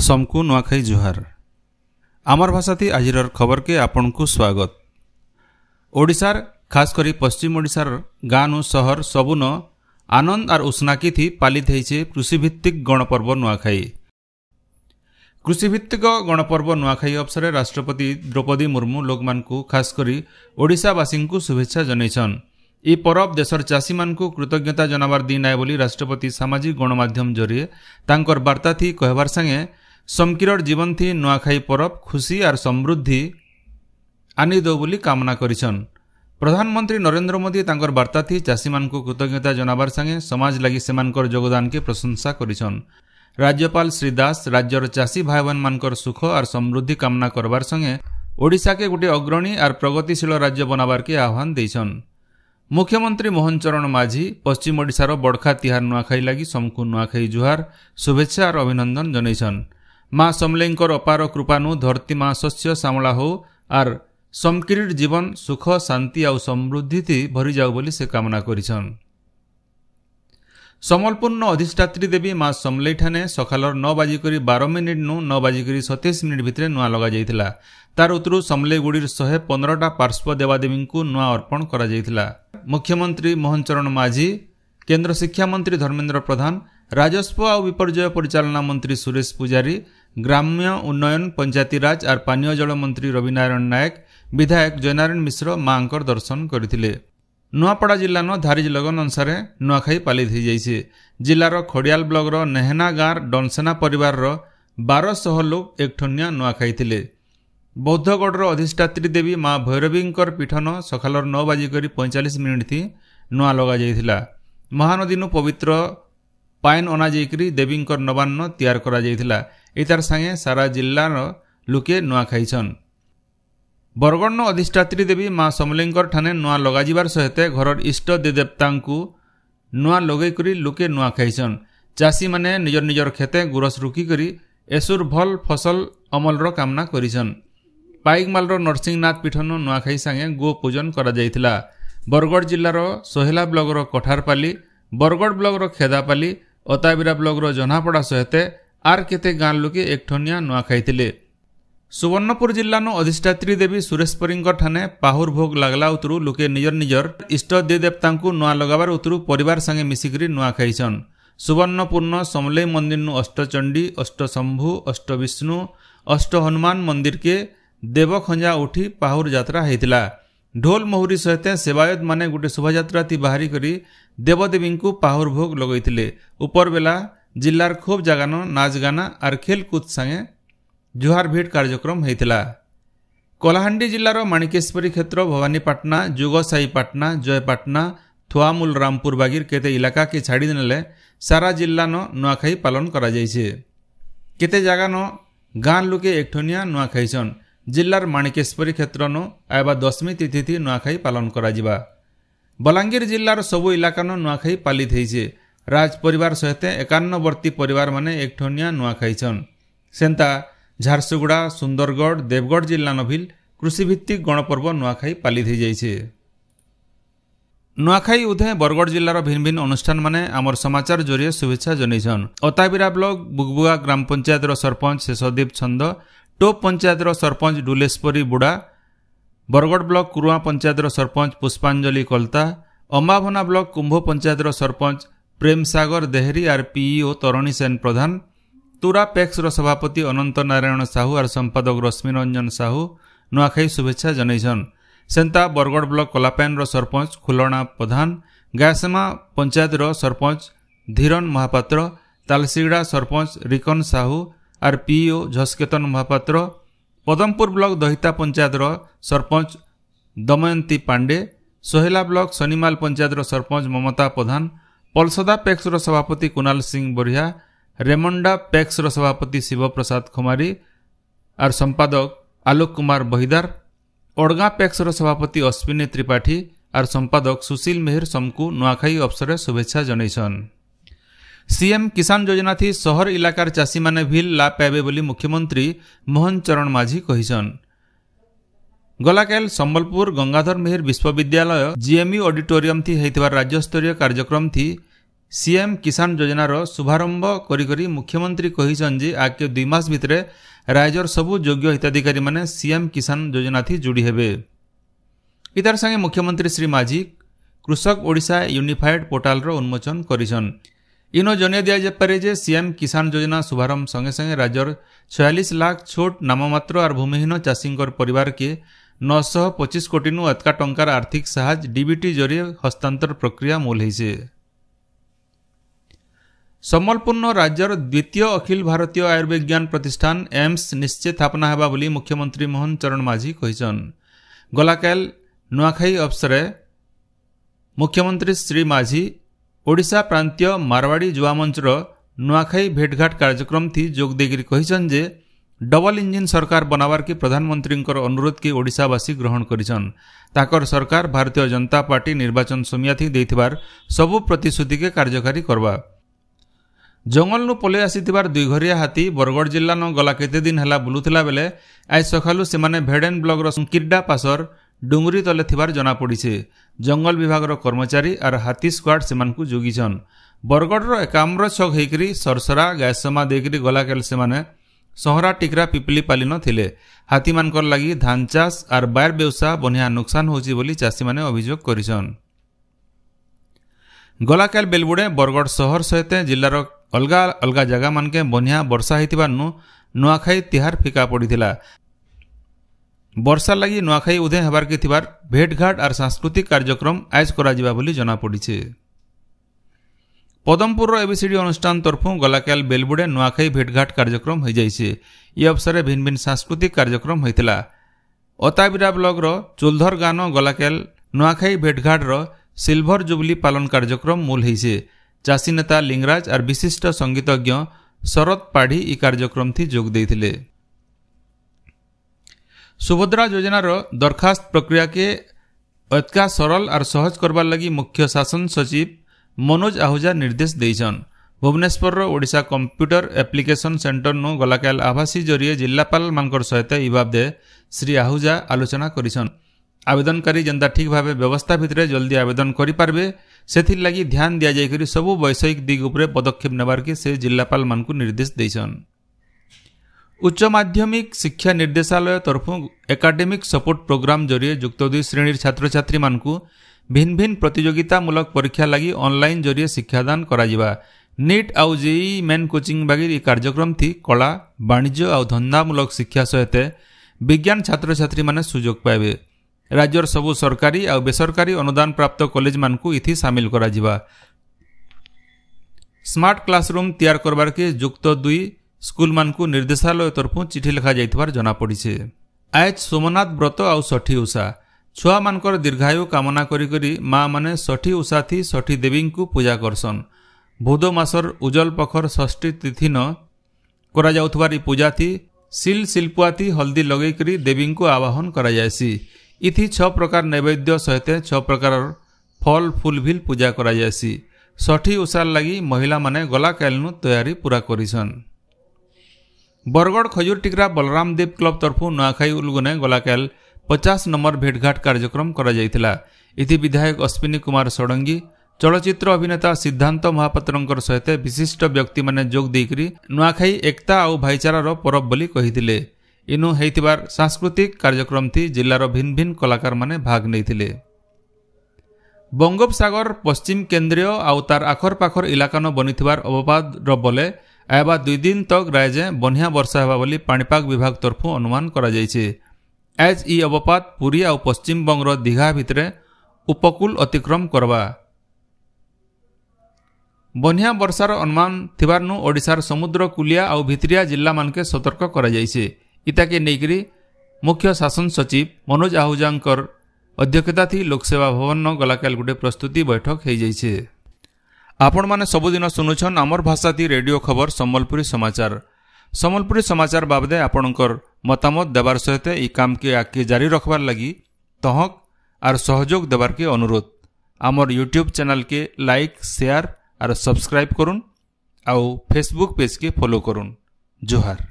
समकु नुआखाई जुहार आमर भाषा थी आजिर खबर के आपण को स्वागत। ओडिशार खास करी पश्चिम ओडिशार गाँ सहर सबुन आनंद और उष्णाकी थी पालित होइछे कृषिभित्तिक गणपर्व नुआखाई। कृषिभित्तिक गणपर्व नुआखाई अवसर में राष्ट्रपति द्रौपदी मुर्मू लोक मानकु खास करी ओडिशावासी को शुभेच्छा जनैछन। ई परब देशर चाषी मानकु कृतज्ञता जनाबार दिन आए बोली राष्ट्रपति सामाजिक गणमाध्यम जरिए तांकर वार्ता थी कहबार संगे समकिरर जीवन थी नुआखाई परब खुशी और समृद्धि आनी दो बोली कामना करिछन। प्रधानमंत्री नरेंद्र मोदी तांकर वार्ता थी चाषी मानकु कृतज्ञता जनाबार संगे समाज लगी सेमानकर योगदान के प्रशंसा करिछन। राज्यपाल श्री दास राज्यर चाषी भाई बहन मानकर सुख और समृद्धि कामना करबार संगे ओडिशा के गोटे अग्रणी और प्रगतिशील राज्य बनाबार के आह्वान देइछन। मुख्यमंत्री मोहन चरण माझी पश्चिम ओडिशार बड़खा तिहार नुआखाई लगी समकु नुआखाई जुहार शुभेच्छा और अभिनंदन जनैछन। माँ समलेईंकर अपार कृपानु धरती माँ शस्य श्यामला हो और समकिरीर जीवन सुख शांति और समृद्धि थी भरी जाऊ बोली से कामना करिछन। समलपूर्ण अधिष्ठात्री देवी माँ समलेई ठाने सकालर 9:12 नु 9:27 भितर नुआ लगा जाइथिला। तार उतरु समलेईगुड़ीर 115टा पार्श्व देवादेवी को नुआ अर्पण करा जाइथिला। मुख्यमंत्री मोहन चरण माझी, केंद्र शिक्षा मंत्री धर्मेंद्र प्रधान, राजस्व और विपर्यय परिचालना मंत्री सुरेश पुजारी, ग्राम्य उन्नयन पंचायतीराज और पानीय जल मंत्री रविनारायण नायक, विधायक जयनारायण मिश्र मांकर दर्शन करथिले। नुआपड़ा जिल्लार धारिज लगन अनुसार नुआखाई पालित हो जाइए। जिलार खड़ियाल ब्लॉक नेहना गाँव डनसेना परिवार 1200 लोग एकठनिया नुआखाई थिले। बौद्धगढ़ अधिष्ठात्री देवी माँ भैरवींकर पीठन सकालर 9:45 थी नुआ लगा जाइथिला। महानदी पवित्र पाइन अना जाइकरी देवींकर नवान्न तैयार करा जाइथिला। इतार संगे सारा जिल्लार लोके नुआ खाइछन। बरगढ़ अधिष्ठात्री देवी माँ समलेईंकर ठाने नुआ लगाजिबार सहित घरर इष्ट देवतांकु नुआ लगै करी लोके नुआ खाइछन। चाषी माने निजर निजर खेते गुरस रुकी करी एसुर भल फसल अमलर कामना करिछन। पाइकमालर नरसिंहनाथ पीठन नुआखाई संगे गो पूजन करा जाइथिला। बरगढ़ जिल्लार सोहेला ब्लॉकर कठारपाली, बरगढ़ ब्लॉकर खेदापाली, अताबिरा ब्लॉकर जन्हापड़ा सहित आर केते गाँ लोके एकठनिया नुआ खाइथिले। सुवर्णपुर जिल्लानो अधिष्ठात्री देवी सुरेश्वरींकर ठाने पाहुर भोग लागला उतरु लोके निजर निजर इष्ट देवतांकु नुआ लगाबार उतरु परिवार संगे मिसिकरी नुआ खाइछन। सुवर्णपूर्ण समलेई मंदिर अष्टचंडी, अष्टशंभु, अष्टविष्णु, अष्ट हनुमान मंदिर के देवखंजा उठी पाहुर यात्रा होइतिला। ढोल मोहरी सहित सेवायत माने गोटे शोभायात्रा थी बाहरी करी देवदेवी को पाहुर भोग लगैतिले। उपर बेला जिल्लार खूब जगानो नाच गाना और खेलकूद संगे जुहार भेट कार्यक्रम होइतिला। कलाहांडी जिल्लार माणिकेश्वरी क्षेत्र भवानीपाटना, जुगसाईपाटना, जयपाटना, थुआमूल रामपुर बागिर केते इलाका के छाड़ी देने सारा जिल्लान नुआखाई पालन करा जाइछे। केते जगान गाँ लोके एकठनिया नुआ खाइछन। जिल्लार माणिकेश्वरी क्षेत्रन आयबा 10वीं तिथि थी नुआखाई पालन करा जिबा। बलांगीर जिल्लार सबु इलाकान नुआखाई पालित होइछे। राज परिवार सहित 51 परिवार माने एकठनिया नुआ खाइछन। सेंता झारसुगुड़ा, सुंदरगढ़, देवगढ़ जिल्लान भी कृषिभित्तिक गणपर्व नुआखाई पालित हो जाइछे। नुआखाई उधे बरगढ़ जिल्लार भिन्न भिन्न अनुष्ठान माने आमर समाचार जरिए शुभेच्छा जनैछन। अताबिरा ब्लॉक बुगबुगा ग्राम पंचायतर सरपंच शेषदीप छंद, टोप पंचायतर सरपंच डुलेश्वरी बुड़ा, बरगढ़ ब्लॉक कुरुआ पंचायतर सरपंच पुष्पांजलि कलता, अंबाभना ब्लॉक कुंभ पंचायतर सरपंच प्रेम सागर देहरी और पीईओ तरुणी सेन प्रधान, तुरा पैक्सर सभापति अनंत नारायण साहू और संपादक रश्मि रंजन साहू नुआखाई शुभेच्छा जनैछन। सेंता बरगढ़ ब्लॉक कलापैन सरपंच खुलणा प्रधान, गायसेमा पंचायतर सरपंच धीरन महापात्र, तालसीगड़ा सरपंच रिकन साहू और पीईओ झस्केतन महापात्र, पदमपुर ब्लॉक दहिता पंचायतर सरपंच दमयंती पांडे, सोहेला ब्लॉक शनिमाल पंचायतर सरपंच ममता प्रधान, पलसदा पैक्सर सभापति कुणाल सिंह बरिया, रेमंडा पैक्सर सभापति शिव प्रसाद खुमारी और संपादक आलोक कुमार बहिदार, ओडगा पैक्सर सभापति अश्विनी त्रिपाठी और संपादक सुशील मेहर समकु नुआखाई अवसर शुभेच्छा जनैछन। सीएम किसान योजना थी शहर इलाकार चाषी माने भी लाभ पाइबे बोली मुख्यमंत्री मोहन चरण माझी कहिछन। गलाकाल संबलपुर गंगाधर मेहर विश्वविद्यालय जीएमयू ऑडिटोरियम थी होइतिबा राज्यस्तरीय कार्यक्रम थी सीएम किसान योजनार शुभारंभ करी मुख्यमंत्री कहिछन जे आके 2 मास भितरे राज्यर सबु योग्य हिताधिकारी माने सीएम किसान योजना थी जोड़ी हेबे। इतार संगे मुख्यमंत्री श्री माझी कृषक ओडिशा यूनिफाइड पोर्टाल रो उन्मोचन करिछन। इनो जने दिया जापारे जे सीएम किसान योजना शुभारंभ संगे संगे राज्यर 46 लाख छोट नाममात्र और भूमिहीन चाषींकर परिवार के 925 कोटी नु अतका टंकार आर्थिक सहायता डीबीटी जरिए हस्तांतर प्रक्रिया मूल होइसे। सम्बलपुर राज्यर द्वितीय अखिल भारतीय आयुर्विज्ञान प्रतिष्ठान एम्स निश्चय स्थापना हेबा बोली मुख्यमंत्री मोहन चरण माझी कहिछन। गलाकाल नुआखाई अवसरे मुख्यमंत्री श्री माझी ओडिशा प्रांतीय मारवाड़ी युवा मंचर नुआखाई भेटघाट कार्यक्रम थी जोग देगिरी कहिछन जे डबल इंजिन सरकार बनावार की प्रधानमंत्री अनुरोध की ओडिशावासी ग्रहण करिछन। ताकर सरकार भारतीय जनता पार्टी निर्वाचन समियाथी देथिबार सबु प्रतिश्रुति के कार्यकारी करवा। जंगल नु पले आसीथिबार 2 घरिया हाथी बरगड़ जिल्ला न गला केते दिन हला बुलुथिला बेले आज सखालु सेमाने भेडेन ब्लॉक रो किड्डा पासर डुंगरी तले थिबार जना पड़िछे। जंगल विभाग रो कर्मचारी और हाथी स्क्वाड सेमानकु जोगिछन। बरगड़ रो एकाम्र छक हेकरी सरसरा गैसमा देकरी गला केल सेमाने सहरा टिकरा पिपली पाली न थिले। हाथी मानकर लागि धान चाष और बायर व्यवसाय बनिया नुकसान होची बोली चासी माने अभियोग करिछन। गलाकाल बेलबुड़े बरगड़ शहर सहित जिल्लार अलगा अलगा जगह मानके बनिया वर्षा होइतिबार नुआखाई तिहार फिका पड़िथिला। वर्षा लगी नुआखाई उदय हेबार के थिबार भेटघाट और सांस्कृतिक कार्यक्रम आज करा जिबा बोली जना पड़िछे। पदमपुर एबीसीडी अनुष्ठान तरफु गलाकाल बेलबुड़े नुआखाई भेटघाट कार्यक्रम हो जाइछे। ये अवसर भिन्न भिन्न सांस्कृतिक कार्यक्रम होइतिला। अताबिरा ब्लॉक रो चुलधर गानो गलाकाल नुआखाई भेटघाट रो सिल्वर जुबली पालन कार्यक्रम मूल होइछे। चाषी नेता लिंगराज और विशिष्ट संगीतज्ञ शरद पाढ़ी ई कार्यक्रम थी जोग देथिले। सुभद्रा योजनार दरखास्त प्रक्रिया के अतका सरल और सहज करबार लगी मुख्य शासन सचिव मनोज आहूजा निर्देश देइछन। Bhubaneswar Odisha computer application centre नु गलाकाल आभासी जरिए जिल्लापाल मानकर सहित ई बाबदे श्री आहूजा आलोचना करिछन। आवेदनकारी जनता ठीक भावे व्यवस्था भितरे जल्दी आवेदन करि पारबे सेथिर लगी ध्यान दिया जाय करी सबु वैषयिक दिग उपरे पदक्षेप नेबार के से जिल्लापाल मानकु निर्देश देइछन। उच्च माध्यमिक शिक्षा निर्देशालय तरफु एकाडेमिक सपोर्ट प्रोग्राम जरिए युक्त 2 श्रेणी छात्र छात्री मानकु भिन्न भिन्न प्रतियोगितामूलक परीक्षा लगी ऑनलाइन जरिए शिक्षादान कराजिबा। नीट आउ जेईई मेन कोचिंग बागिर कार्यक्रम थी कला वाणिज्य और धंधामूलक शिक्षा सहित विज्ञान छात्र छात्री माने सुजोग पाइबे। राज्यर सबु सरकारी और बेसरकारी अनुदान प्राप्त कॉलेज मानकु इथि सामिल कराजिबा। स्मार्ट क्लासरूम तैयार करबार के युक्त 2 स्कूल मानकु निर्देशालय तरफु चिठी लिखा जाइतबार जना पड़िछे। आज सोमनाथ व्रत आउ षठी उषा छुआ मानकर दीर्घायु कामना करी माँ माने षठी उषा थी षठी देवी को पूजा करसन। भोदो मासर उजल पखर षष्ठी तिथि न करा जाउथबार पूजा थी सिल सिल्पुआ थी हल्दी लगई करी देवी को आवाहन करा जायसी। इथि 6 प्रकार नैवेद्य सहित 6 प्रकार फल फूल भी पूजा करा जायसी। षठी उषार लगी महिला माने गला कालनु तैयारी पूरा करिसन। बरगड़ खजूर टिकरा बलराम देव क्लब तरफु नुआखाई उलगुने गलाकाल 50 नंबर भेटघाट कार्यक्रम करा जाइथिला। इथि विधायक अश्विनी कुमार षडंगी चलचित्र अभिनेता सिद्धांत महापात्रंकर सहित विशिष्ट व्यक्ति माने जोग देकरी नुआखाई एकता और भाईचारार परब बोली कहिथिले। इनु हेतिबार सांस्कृतिक कार्यक्रम थी जिल्लार भिन्न भिन्न कलाकार माने भाग नैथिले। बंगोपसागर पश्चिम केंद्रीय आउ तार आखर पाखर इलाका न बनिथिबार अवपाद र बोले आयबा 2 दिन तक राज्य बनिया वर्षा हेबा बोली पाणीपाग विभाग तरफु अनुमान करा जायछे। आज ई अवपात पुरी आउ पश्चिम बंगर दीघा भितरे उपकूल अतिक्रम करवा। बनिया वर्षार अनुमान थिबार नु ओडिशार समुद्र कुलिया आउ भितरिया जिल्ला मानके सतर्क करा जायछे। इताके नेकरी मुख्य शासन सचिव मनोज आहूजांकर अध्यक्षता थी लोकसेवा भवन न गलाकाल गुटे प्रस्तुति बैठक हो जाइछे। आपण माने सबुदिन सुनुछन आमर भाषा थी रेडियो खबर सम्बलपुरी समाचार। सम्बलपुरी समाचार बाबदे आपणकर मतामत देवार सहित ई काम के आगे जारी रखबार लगी तहक और सहयोग देवार के अनुरोध। आमर यूट्यूब चैनल के लाइक शेयर और सब्सक्राइब करुन आउ फेसबुक पेज के फॉलो करुन। जोहार।